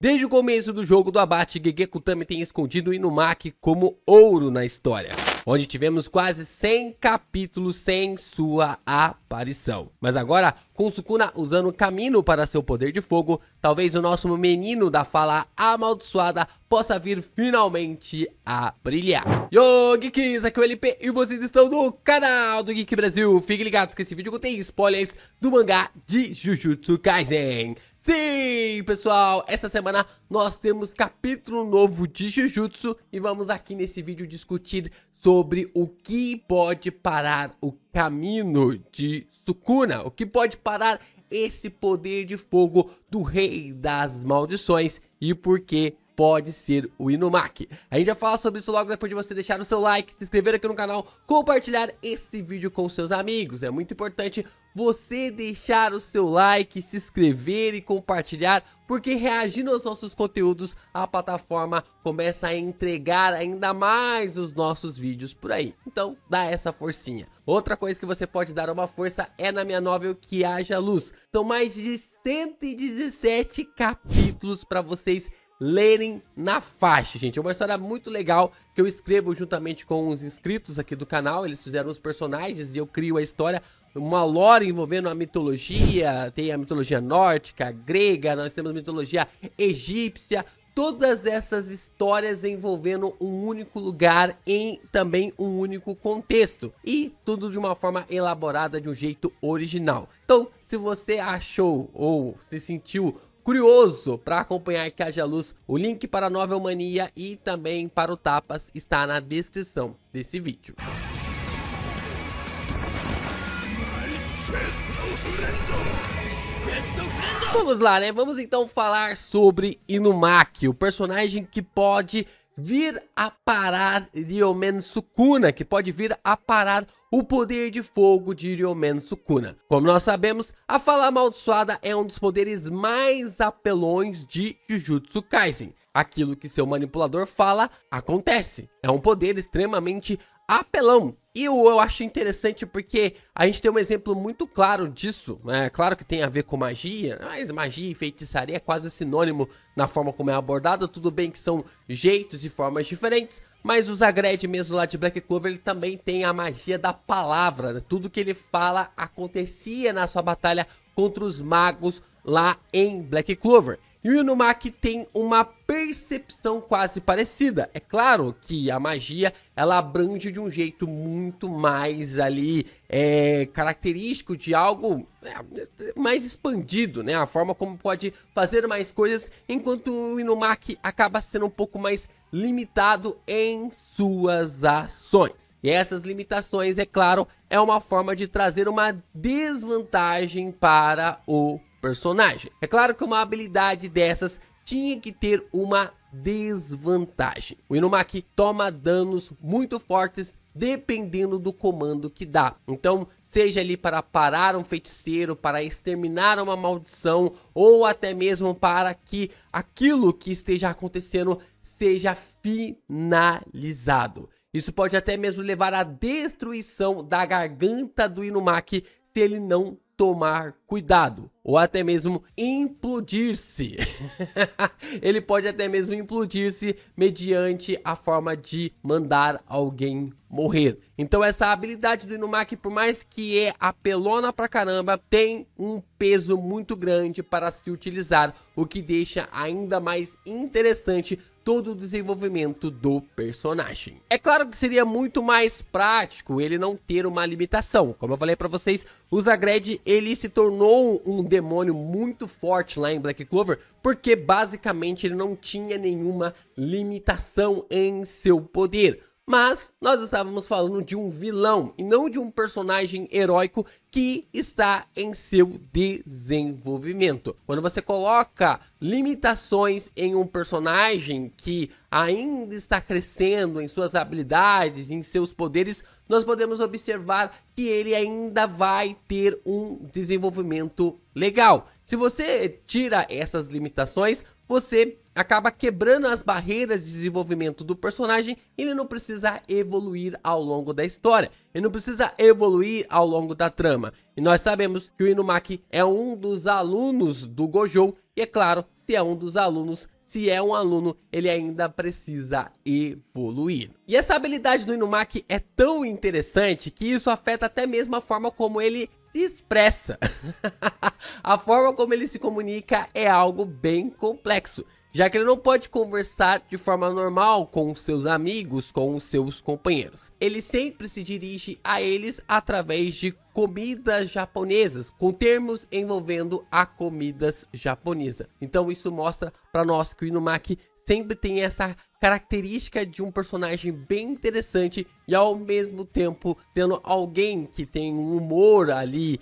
Desde o começo do jogo do abate, Gegekutami tem escondido Inumaki como ouro na história, onde tivemos quase 100 capítulos sem sua aparição. Mas agora, com Sukuna usando Kamino para seu poder de fogo, talvez o nosso menino da fala amaldiçoada possa vir finalmente a brilhar. Yo, Geeks, aqui é o LP e vocês estão no canal do Geek Brasil. Fiquem ligados que esse vídeo contém spoilers do mangá de Jujutsu Kaisen. Sim, pessoal, essa semana nós temos capítulo novo de Jujutsu e vamos aqui nesse vídeo discutir sobre o que pode parar o caminho de Sukuna, o que pode parar esse poder de fogo do Rei das Maldições e por que pode ser o Inumaki. A gente vai falar sobre isso logo depois de você deixar o seu like, se inscrever aqui no canal, compartilhar esse vídeo com seus amigos. É muito importante você deixar o seu like, se inscrever e compartilhar, porque reagindo aos nossos conteúdos, a plataforma começa a entregar ainda mais os nossos vídeos por aí. Então, dá essa forcinha. Outra coisa que você pode dar uma força é na minha novel Que Haja Luz. São mais de 117 capítulos para vocês lerem na faixa, gente. É uma história muito legal que eu escrevo juntamente com os inscritos aqui do canal. Eles fizeram os personagens e eu crio a história, uma lore envolvendo a mitologia. Tem a mitologia nórdica, grega, nós temos a mitologia egípcia. Todas essas histórias envolvendo um único lugar em também um único contexto. E tudo de uma forma elaborada, de um jeito original. Então, se você achou ou se sentiu curioso para acompanhar Que Haja Luz, o link para a Novel Mania e também para o Tapas está na descrição desse vídeo. Vamos lá, né? Vamos então falar sobre Inumaki, o personagem que pode vir a parar Ryomen Sukuna, que pode vir a parar o poder de fogo de Ryomen Sukuna. Como nós sabemos, a fala amaldiçoada é um dos poderes mais apelões de Jujutsu Kaisen. Aquilo que seu manipulador fala, acontece. É um poder extremamente apelão. E eu acho interessante porque a gente tem um exemplo muito claro disso, né? Claro que tem a ver com magia, mas magia e feitiçaria é quase sinônimo na forma como é abordada. Tudo bem que são jeitos e formas diferentes, mas o Zagreus mesmo lá de Black Clover, ele também tem a magia da palavra, né? Tudo que ele fala acontecia na sua batalha contra os magos lá em Black Clover. E o Inumaki tem uma percepção quase parecida. É claro que a magia, ela abrange de um jeito muito mais ali, característico de algo mais expandido, né? A forma como pode fazer mais coisas, enquanto o Inumaki acaba sendo um pouco mais limitado em suas ações. E essas limitações, é claro, é uma forma de trazer uma desvantagem para o personagem. É claro que uma habilidade dessas tinha que ter uma desvantagem. O Inumaki toma danos muito fortes dependendo do comando que dá. Então, seja ali para parar um feiticeiro, para exterminar uma maldição, ou até mesmo para que aquilo que esteja acontecendo seja finalizado. Isso pode até mesmo levar à destruição da garganta do Inumaki se ele não tomar cuidado, ou até mesmo implodir-se. Ele pode até mesmo implodir-se mediante a forma de mandar alguém morrer. Então essa habilidade do Inumaki, por mais que é apelona pra caramba, tem um peso muito grande para se utilizar, o que deixa ainda mais interessante todo o desenvolvimento do personagem. É claro que seria muito mais prático ele não ter uma limitação. Como eu falei pra vocês, o Zagreus, ele se tornou um demônio muito forte lá em Black Clover, porque basicamente ele não tinha nenhuma limitação em seu poder. Mas nós estávamos falando de um vilão e não de um personagem heróico que está em seu desenvolvimento. Quando você coloca limitações em um personagem que ainda está crescendo em suas habilidades, em seus poderes, nós podemos observar que ele ainda vai ter um desenvolvimento legal. Se você tira essas limitações, você acaba quebrando as barreiras de desenvolvimento do personagem. Ele não precisa evoluir ao longo da história, ele não precisa evoluir ao longo da trama. E nós sabemos que o Inumaki é um dos alunos do Gojo, e é claro, se é um dos alunos, se é um aluno, ele ainda precisa evoluir. E essa habilidade do Inumaki é tão interessante que isso afeta até mesmo a forma como ele se expressa. A forma como ele se comunica é algo bem complexo, já que ele não pode conversar de forma normal com os seus amigos, com os seus companheiros. Ele sempre se dirige a eles através de comidas japonesas, com termos envolvendo a comidas japonesa. Então isso mostra para nós que o Inumaki sempre tem essa característica de um personagem bem interessante e ao mesmo tempo sendo alguém que tem um humor ali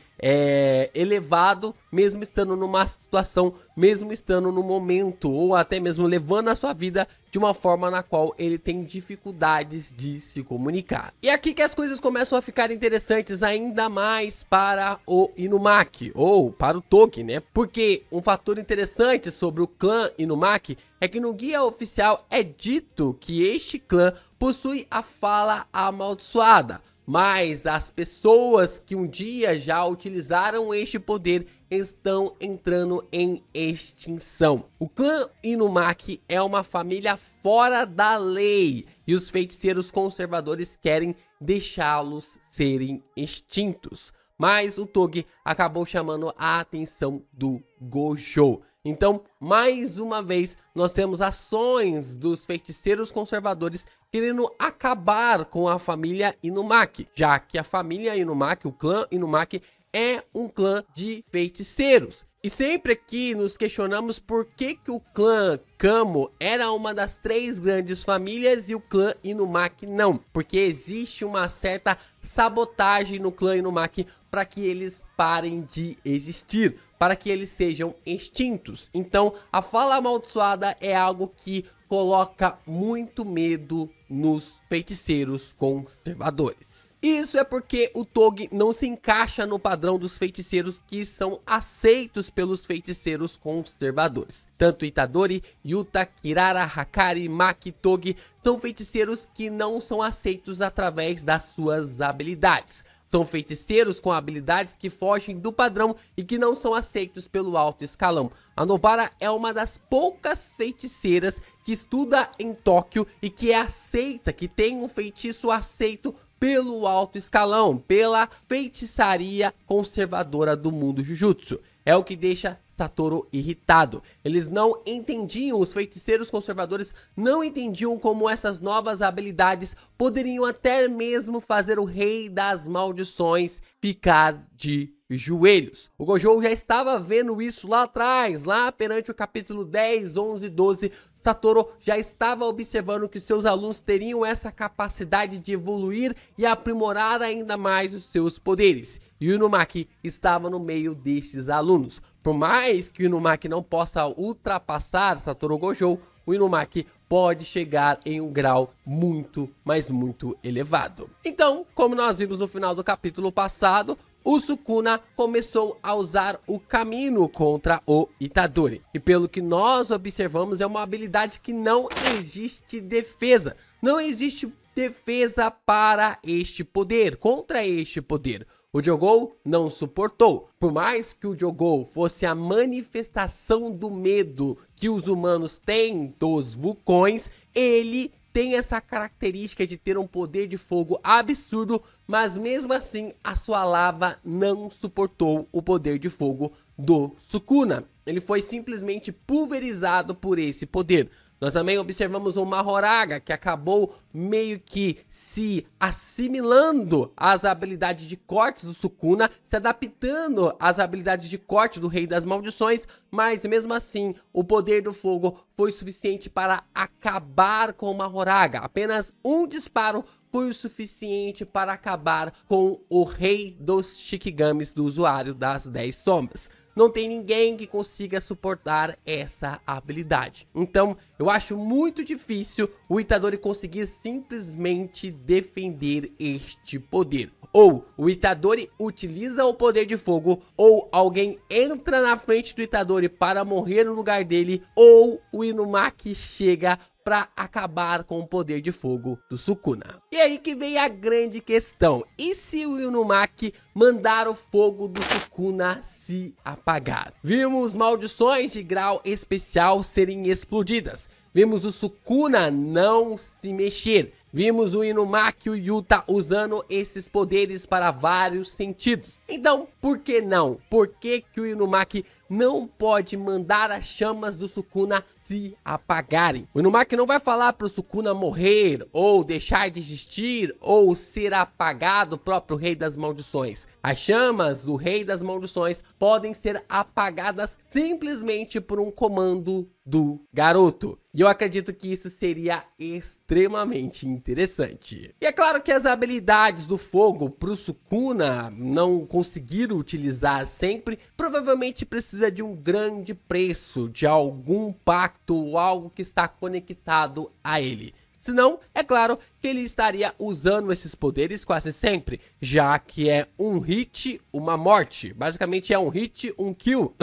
elevado, mesmo estando numa situação, mesmo estando no momento ou até mesmo levando a sua vida de uma forma na qual ele tem dificuldades de se comunicar. E aqui que as coisas começam a ficar interessantes ainda mais para o Inumaki, ou para o Togi, né? Porque um fator interessante sobre o clã Inumaki é que no guia oficial é dito que este clã possui a fala amaldiçoada, mas as pessoas que um dia já utilizaram este poder estão entrando em extinção. O clã Inumaki é uma família fora da lei e os feiticeiros conservadores querem deixá-los serem extintos. Mas o Togi acabou chamando a atenção do Gojo. Então, mais uma vez, nós temos ações dos feiticeiros conservadores querendo acabar com a família Inumaki, já que a família Inumaki, o clã Inumaki, é um clã de feiticeiros. E sempre aqui nos questionamos por que o clã Kamo era uma das 3 grandes famílias e o clã Inumaki não. Porque existe uma certa sabotagem no clã Inumaki para que eles parem de existir, para que eles sejam extintos. Então a fala amaldiçoada é algo que coloca muito medo nos feiticeiros conservadores. Isso é porque o Togi não se encaixa no padrão dos feiticeiros que são aceitos pelos feiticeiros conservadores. Tanto Itadori, Yuta, Kirara, Hakari, Maki, Togi são feiticeiros que não são aceitos através das suas habilidades. São feiticeiros com habilidades que fogem do padrão e que não são aceitos pelo alto escalão. A Nobara é uma das poucas feiticeiras que estuda em Tóquio e que é aceita, que tem um feitiço aceito pelo alto escalão, pela feitiçaria conservadora do mundo Jujutsu. É o que deixa Satoru irritado. Eles não entendiam, os feiticeiros conservadores não entendiam como essas novas habilidades poderiam até mesmo fazer o rei das maldições ficar de joelhos. O Gojo já estava vendo isso lá atrás, lá perante o capítulo 10, 11 e 12. Satoru já estava observando que seus alunos teriam essa capacidade de evoluir e aprimorar ainda mais os seus poderes. E o Inumaki estava no meio destes alunos. Por mais que o Inumaki não possa ultrapassar Satoru Gojo, o Inumaki pode chegar em um grau muito, mas muito elevado. Então, como nós vimos no final do capítulo passado, o Sukuna começou a usar o Kamino contra o Itadori. E pelo que nós observamos, é uma habilidade que não existe defesa. Não existe defesa para este poder, contra este poder. O Jogou não suportou. Por mais que o Jogou fosse a manifestação do medo que os humanos têm dos vulcões, ele tem essa característica de ter um poder de fogo absurdo, mas mesmo assim a sua lava não suportou o poder de fogo do Sukuna. Ele foi simplesmente pulverizado por esse poder. Nós também observamos o Mahoraga, que acabou meio que se assimilando às habilidades de cortes do Sukuna, se adaptando às habilidades de corte do Rei das Maldições, mas mesmo assim o poder do fogo foi suficiente para acabar com o Mahoraga. Apenas um disparo foi o suficiente para acabar com o Rei dos Shikigamis, do usuário das 10 sombras. não tem ninguém que consiga suportar essa habilidade. Então, eu acho muito difícil o Itadori conseguir simplesmente defender este poder. Ou o Itadori utiliza o poder de fogo, ou alguém entra na frente do Itadori para morrer no lugar dele, ou o Inumaki chega para acabar com o poder de fogo do Sukuna. E aí que vem a grande questão: e se o Inumaki mandar o fogo do Sukuna se apagar? Vimos maldições de grau especial serem explodidas, vimos o Sukuna não se mexer, vimos o Inumaki e o Yuta usando esses poderes para vários sentidos. Então, por que não? Por que que o Inumaki não pode mandar as chamas do Sukuna se apagarem? O Inumaki não vai falar para o Sukuna morrer, ou deixar de existir, ou ser apagado, o próprio Rei das Maldições. As chamas do Rei das Maldições podem ser apagadas simplesmente por um comando do garoto. E eu acredito que isso seria extremamente interessante. E é claro que as habilidades do fogo para o Sukuna não conseguir utilizar sempre, provavelmente precisa de um grande preço, de algum pacto ou algo que está conectado a ele. Senão, é claro que ele estaria usando esses poderes quase sempre, já que é um hit, uma morte. Basicamente é um hit, um kill.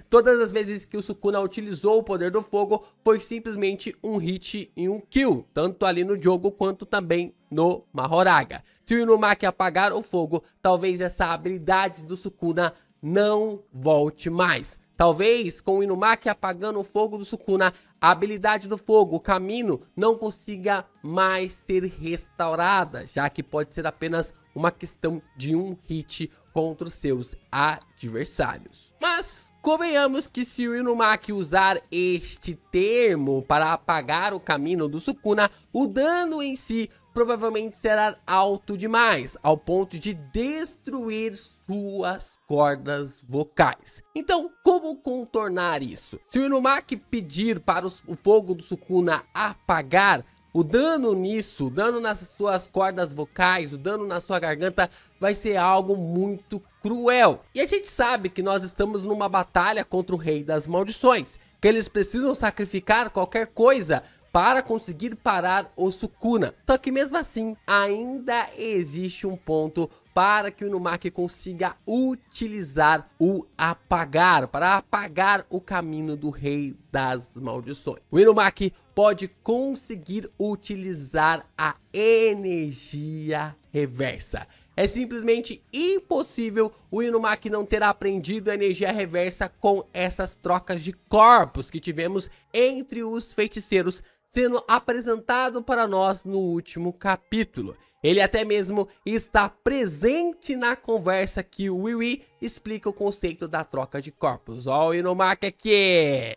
Todas as vezes que o Sukuna utilizou o poder do fogo, foi simplesmente um hit e um kill, tanto ali no jogo quanto também no Mahoraga. Se o Inumaki apagar o fogo, talvez essa habilidade do Sukuna não volte mais. Talvez com o Inumaki apagando o fogo do Sukuna, a habilidade do fogo, o Kamino, não consiga mais ser restaurada, já que pode ser apenas uma questão de um hit contra os seus adversários. Mas convenhamos que se o Inumaki usar este termo para apagar o Kamino do Sukuna, o dano em si provavelmente será alto demais, ao ponto de destruir suas cordas vocais. Então, como contornar isso? Se o Inumaki pedir para o fogo do Sukuna apagar, o dano nisso, o dano nas suas cordas vocais, o dano na sua garganta vai ser algo muito cruel. E a gente sabe que nós estamos numa batalha contra o Rei das Maldições, que eles precisam sacrificar qualquer coisa para conseguir parar o Sukuna. Só que mesmo assim, ainda existe um ponto para que o Inumaki consiga utilizar o apagar, para apagar o caminho do Rei das Maldições. O Inumaki pode conseguir utilizar a energia reversa. É simplesmente impossível o Inumaki não ter aprendido a energia reversa com essas trocas de corpos que tivemos entre os feiticeiros sendo apresentado para nós no último capítulo. Ele até mesmo está presente na conversa que o Wiwi explica o conceito da troca de corpos. Olha o Inumaki aqui!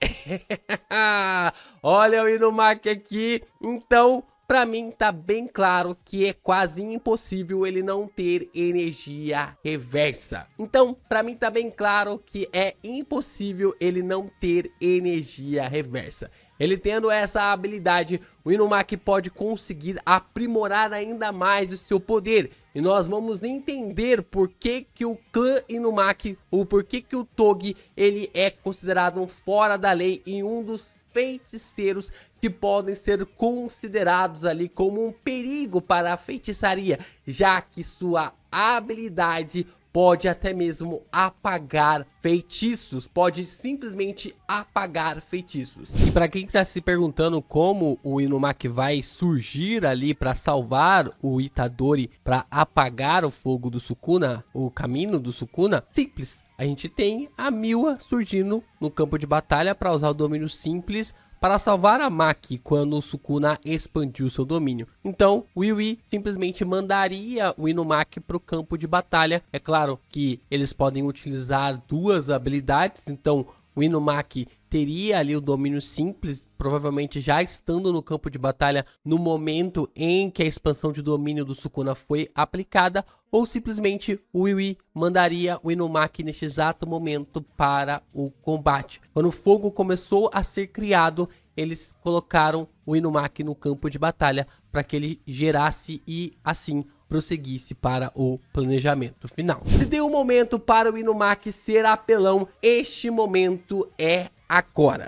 Olha o Inumaki aqui! Então, pra mim tá bem claro que é quase impossível ele não ter energia reversa. Então, pra mim tá bem claro que é impossível ele não ter energia reversa. Ele tendo essa habilidade, o Inumaki pode conseguir aprimorar ainda mais o seu poder. E nós vamos entender por que que o clã Inumaki, ou por que que o Togi, ele é considerado um fora da lei e um dos feiticeiros que podem ser considerados ali como um perigo para a feitiçaria, já que sua habilidade pode até mesmo apagar feitiços, pode simplesmente apagar feitiços. E para quem está se perguntando como o Inumaki vai surgir ali para salvar o Itadori, para apagar o fogo do Sukuna, o caminho do Sukuna, simples. A gente tem a Miwa surgindo no campo de batalha para usar o domínio simples para salvar a Maki quando o Sukuna expandiu seu domínio. Então, o Wiwi simplesmente mandaria o Inumaki para o campo de batalha. É claro que eles podem utilizar duas habilidades, então o Inumaki teria ali o domínio simples, provavelmente já estando no campo de batalha no momento em que a expansão de domínio do Sukuna foi aplicada, ou simplesmente o Wiwi mandaria o Inumaki neste exato momento para o combate. Quando o fogo começou a ser criado, eles colocaram o Inumaki no campo de batalha para que ele gerasse e assim prosseguisse para o planejamento final. Se tem um momento para o Inumaki ser apelão, este momento é agora.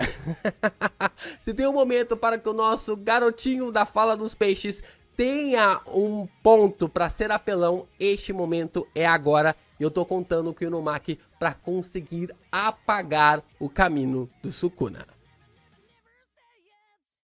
Se tem um momento para que o nosso garotinho da fala dos peixes tenha um ponto para ser apelão, este momento é agora. E eu tô contando com o Inumaki para conseguir apagar o caminho do Sukuna.